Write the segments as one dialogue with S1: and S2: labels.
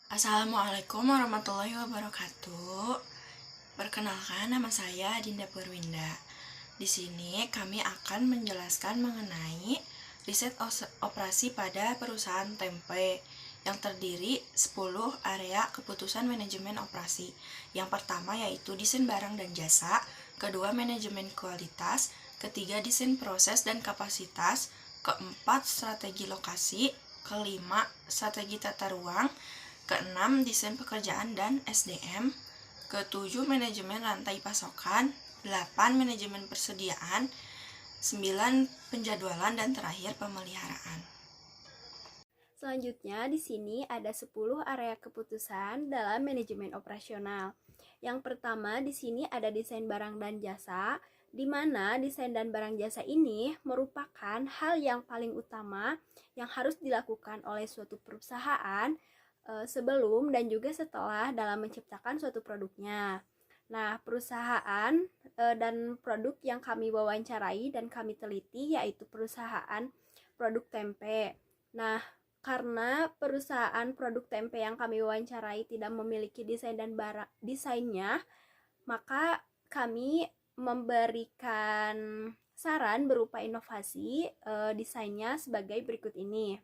S1: Assalamualaikum warahmatullahi wabarakatuh. Perkenalkan, nama saya Dinda Purwinda. Di sini kami akan menjelaskan mengenai riset operasi pada perusahaan tempe yang terdiri 10 area keputusan manajemen operasi. Yang pertama yaitu desain barang dan jasa, kedua manajemen kualitas, ketiga desain proses dan kapasitas, keempat strategi lokasi, kelima strategi tata ruang, keenam desain pekerjaan dan SDM, ketujuh manajemen rantai pasokan, 8 manajemen persediaan, 9 penjadwalan, dan terakhir pemeliharaan.
S2: Selanjutnya, di sini ada 10 area keputusan dalam manajemen operasional. Yang pertama, di sini ada desain barang dan jasa, di mana desain dan barang jasa ini merupakan hal yang paling utama yang harus dilakukan oleh suatu perusahaan sebelum dan juga setelah dalam menciptakan suatu produknya. Nah, perusahaan dan produk yang kami wawancarai dan kami teliti yaitu perusahaan produk tempe. Nah, karena perusahaan produk tempe yang kami wawancarai tidak memiliki desain dan desainnya, maka kami memberikan saran berupa inovasi desainnya sebagai berikut ini.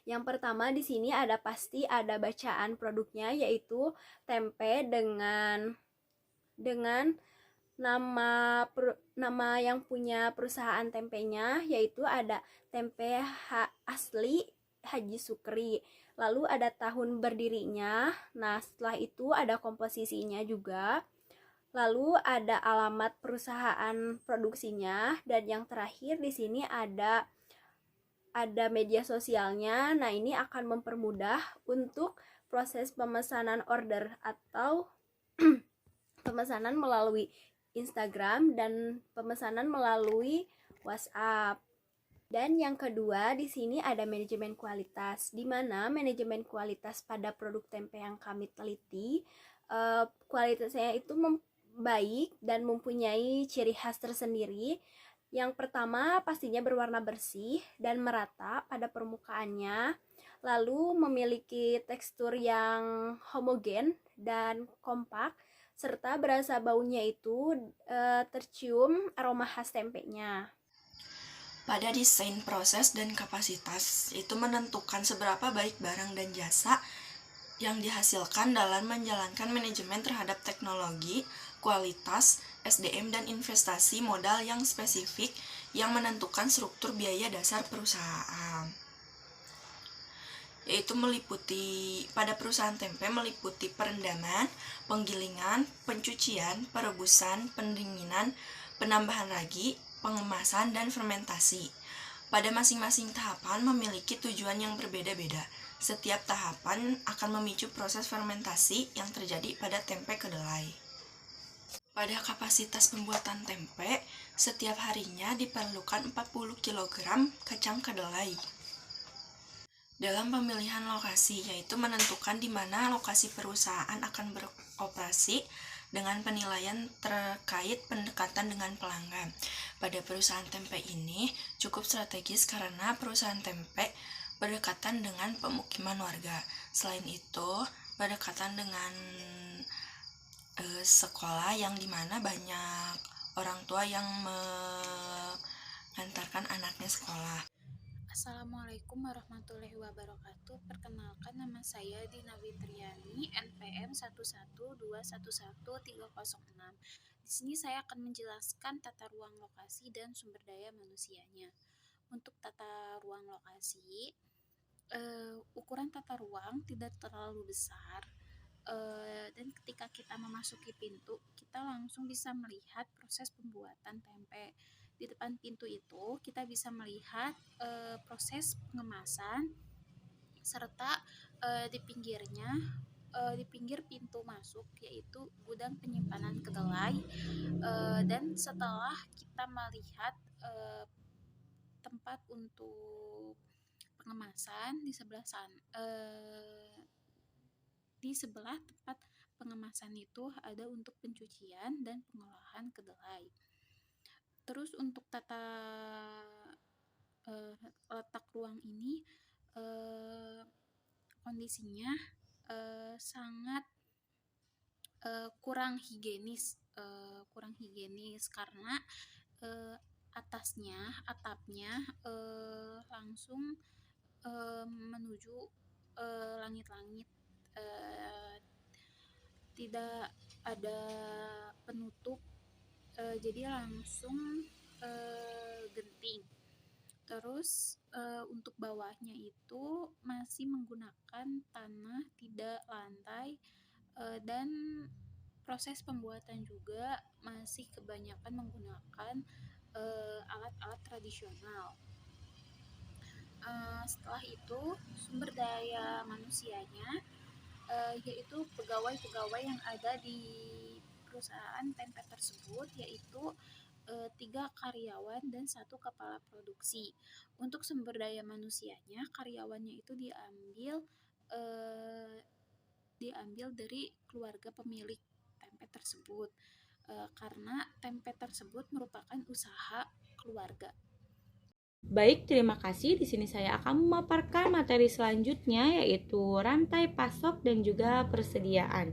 S2: Yang pertama di sini pasti ada bacaan produknya yaitu tempe dengan nama yang punya perusahaan tempenya yaitu ada tempe asli Haji Sukri. Lalu ada tahun berdirinya. Nah, setelah itu ada komposisinya juga. Lalu ada alamat perusahaan produksinya dan yang terakhir di sini ada media sosialnya. Nah, ini akan mempermudah untuk proses pemesanan order atau pemesanan melalui Instagram dan pemesanan melalui WhatsApp. Dan yang kedua, di sini ada manajemen kualitas, di mana manajemen kualitas pada produk tempe yang kami teliti, kualitasnya itu baik dan mempunyai ciri khas tersendiri. Yang pertama, pastinya berwarna bersih dan merata pada permukaannya, lalu memiliki tekstur yang homogen dan kompak, serta berasa baunya itu tercium aroma khas tempenya.
S1: Pada desain proses dan kapasitas, itu menentukan seberapa baik barang dan jasa yang dihasilkan dalam menjalankan manajemen terhadap teknologi, kualitas, SDM, dan investasi modal yang spesifik yang menentukan struktur biaya dasar perusahaan. Yaitu pada perusahaan tempe meliputi perendaman, penggilingan, pencucian, perebusan, pendinginan, penambahan ragi, pengemasan, dan fermentasi. Pada masing-masing tahapan memiliki tujuan yang berbeda-beda. Setiap tahapan akan memicu proses fermentasi yang terjadi pada tempe kedelai. Pada kapasitas pembuatan tempe, setiap harinya diperlukan 40 kg kacang kedelai. Dalam pemilihan lokasi, yaitu menentukan di mana lokasi perusahaan akan beroperasi dengan penilaian terkait pendekatan dengan pelanggan. Pada perusahaan tempe ini cukup strategis karena perusahaan tempe berdekatan dengan pemukiman warga. Selain itu, berdekatan dengan sekolah yang dimana banyak orang tua yang mengantarkan anaknya sekolah.
S3: Assalamualaikum warahmatullahi wabarakatuh. Perkenalkan, nama saya Dina Witriani, NPM 112113006. Di sini saya akan menjelaskan tata ruang lokasi dan sumber daya manusianya. Untuk tata ruang lokasi, ukuran tata ruang tidak terlalu besar, dan ketika kita memasuki pintu, kita langsung bisa melihat proses pembuatan tempe. Di depan pintu itu kita bisa melihat proses pengemasan serta di pinggir pintu masuk yaitu gudang penyimpanan kedelai, dan setelah kita melihat tempat untuk pengemasan di sebelah tempat pengemasan itu ada untuk pencucian dan pengolahan kedelai. Terus untuk tata letak ruang ini, kondisinya sangat kurang higienis, karena atapnya langsung menuju langit-langit, tidak ada penutup, jadi langsung genting. Terus untuk bawahnya itu masih menggunakan tanah, tidak lantai, dan proses pembuatan juga masih kebanyakan menggunakan alat-alat tradisional. Setelah itu sumber daya manusianya, yaitu pegawai-pegawai yang ada di perusahaan tempe tersebut, yaitu 3 karyawan dan 1 kepala produksi. Untuk sumber daya manusianya, karyawannya itu diambil dari keluarga pemilik tempe tersebut, karena tempe tersebut merupakan usaha keluarga.
S4: Baik, terima kasih. Di sini saya akan memaparkan materi selanjutnya, yaitu rantai pasok dan juga persediaan.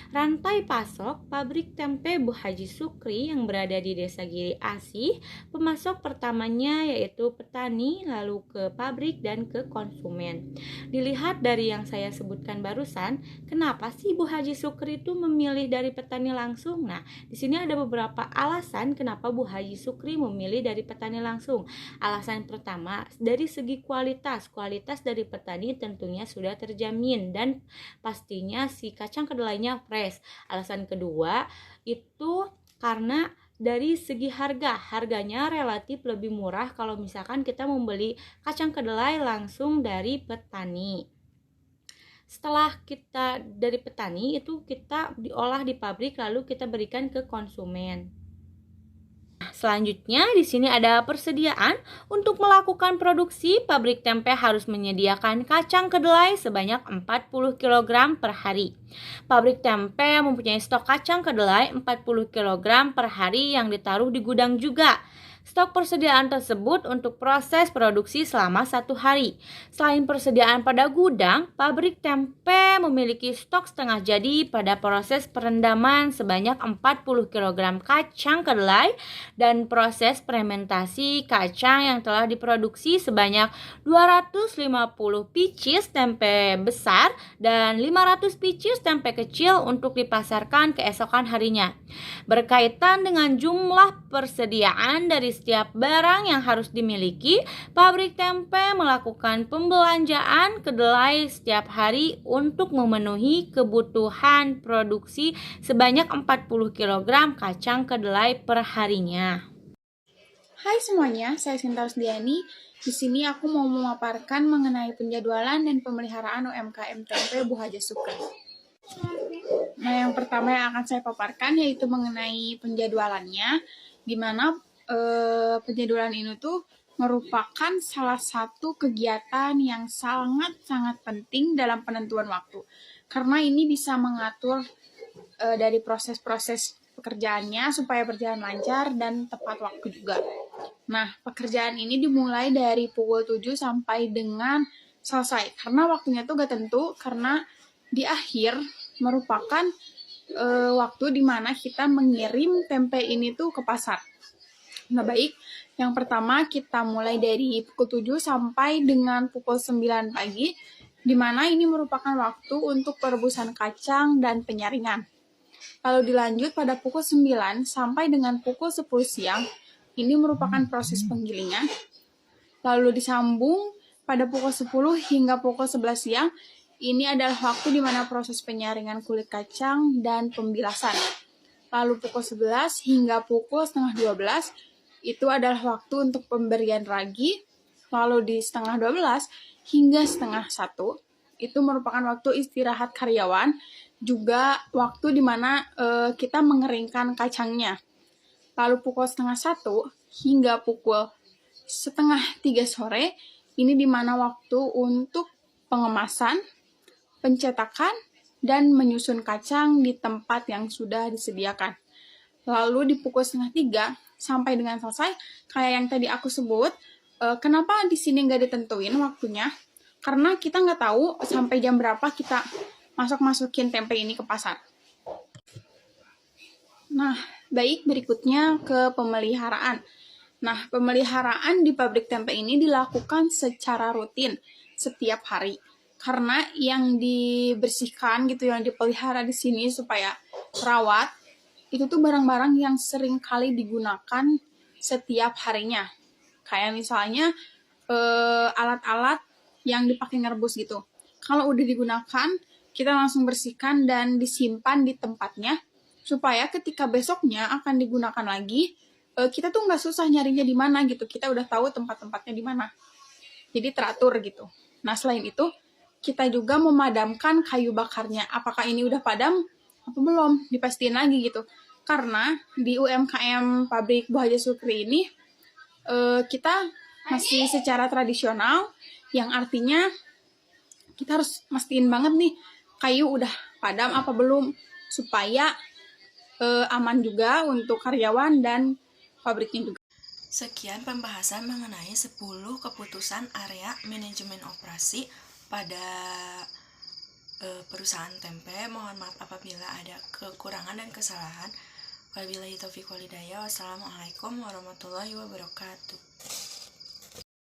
S4: Rantai pasok pabrik tempe Bu Haji Sukri yang berada di Desa Giri Asih, pemasok pertamanya yaitu petani, lalu ke pabrik dan ke konsumen. Dilihat dari yang saya sebutkan barusan, kenapa sih Bu Haji Sukri itu memilih dari petani langsung? Nah, di sini ada beberapa alasan kenapa Bu Haji Sukri memilih dari petani langsung. Alasan pertama, dari segi kualitas dari petani tentunya sudah terjamin dan pastinya si kacang kedelainya fresh. Alasan kedua itu karena dari segi harganya relatif lebih murah kalau misalkan kita membeli kacang kedelai langsung dari petani. Setelah kita dari petani itu kita diolah di pabrik lalu kita berikan ke konsumen. Selanjutnya di sini ada persediaan. Untuk melakukan produksi, pabrik tempe harus menyediakan kacang kedelai sebanyak 40 kg per hari. Pabrik tempe mempunyai stok kacang kedelai 40 kg per hari yang ditaruh di gudang juga. Stok persediaan tersebut untuk proses produksi selama 1 hari. Selain persediaan pada gudang, pabrik tempe memiliki stok setengah jadi pada proses perendaman sebanyak 40 kg kacang kedelai dan proses fermentasi kacang yang telah diproduksi sebanyak 250 pieces tempe besar dan 500 pieces tempe kecil untuk dipasarkan keesokan harinya. Berkaitan dengan jumlah persediaan dari setiap barang yang harus dimiliki, pabrik tempe melakukan pembelanjaan kedelai setiap hari untuk memenuhi kebutuhan produksi sebanyak 40 kg kacang kedelai per harinya.
S5: Hai semuanya, saya Sinta Rusdiani. Di sini aku mau memaparkan mengenai penjadwalan dan pemeliharaan UMKM tempe Bu Haji Sukri. Nah, yang pertama yang akan saya paparkan yaitu mengenai penjadwalannya, di mana penjadwalan ini tuh merupakan salah satu kegiatan yang sangat-sangat penting dalam penentuan waktu. Karena ini bisa mengatur dari proses-proses pekerjaannya supaya berjalan lancar dan tepat waktu juga. Nah, pekerjaan ini dimulai dari pukul 7 sampai dengan selesai. Karena waktunya tuh gak tentu, karena di akhir merupakan waktu di mana kita mengirim tempe ini tuh ke pasar. Nah, baik, yang pertama kita mulai dari pukul 7 sampai dengan pukul 9 pagi, di mana ini merupakan waktu untuk perebusan kacang dan penyaringan. Lalu dilanjut pada pukul 9 sampai dengan pukul 10 siang, ini merupakan proses penggilingan. Lalu disambung pada pukul 10 hingga pukul 11 siang, ini adalah waktu di mana proses penyaringan kulit kacang dan pembilasan. Lalu pukul 11 hingga pukul setengah 12, itu adalah waktu untuk pemberian ragi. Lalu di setengah 12 hingga setengah 1, itu merupakan waktu istirahat karyawan, juga waktu di mana kita mengeringkan kacangnya. Lalu pukul setengah 1 hingga pukul setengah 3 sore, ini di mana waktu untuk pengemasan, pencetakan, dan menyusun kacang di tempat yang sudah disediakan. Lalu di pukul setengah 3 sampai dengan selesai, kayak yang tadi aku sebut, kenapa di sini nggak ditentuin waktunya? Karena kita nggak tahu sampai jam berapa kita masukin tempe ini ke pasar. Nah, baik, berikutnya ke pemeliharaan. Nah, pemeliharaan di pabrik tempe ini dilakukan secara rutin setiap hari. Karena yang dibersihkan gitu, yang dipelihara di sini supaya terawat, itu tuh barang-barang yang sering kali digunakan setiap harinya. Kayak misalnya alat-alat yang dipakai ngerebus gitu. Kalau udah digunakan, kita langsung bersihkan dan disimpan di tempatnya, supaya ketika besoknya akan digunakan lagi, kita tuh nggak susah nyarinya di mana gitu. Kita udah tahu tempat-tempatnya di mana. Jadi teratur gitu. Nah, selain itu, kita juga memadamkan kayu bakarnya. Apakah ini udah padam apa belum? Dipastiin lagi gitu. Karena di UMKM pabrik Bu Haja Sukri ini, kita masih secara tradisional, yang artinya kita harus mastiin banget nih kayu udah padam apa belum, supaya aman juga untuk karyawan dan pabriknya juga.
S1: Sekian pembahasan mengenai 10 keputusan area manajemen operasi pada perusahaan tempe. Mohon maaf apabila ada kekurangan dan kesalahan. Wabillahi taufiq walhidayah. Wassalamualaikum warahmatullahi wabarakatuh.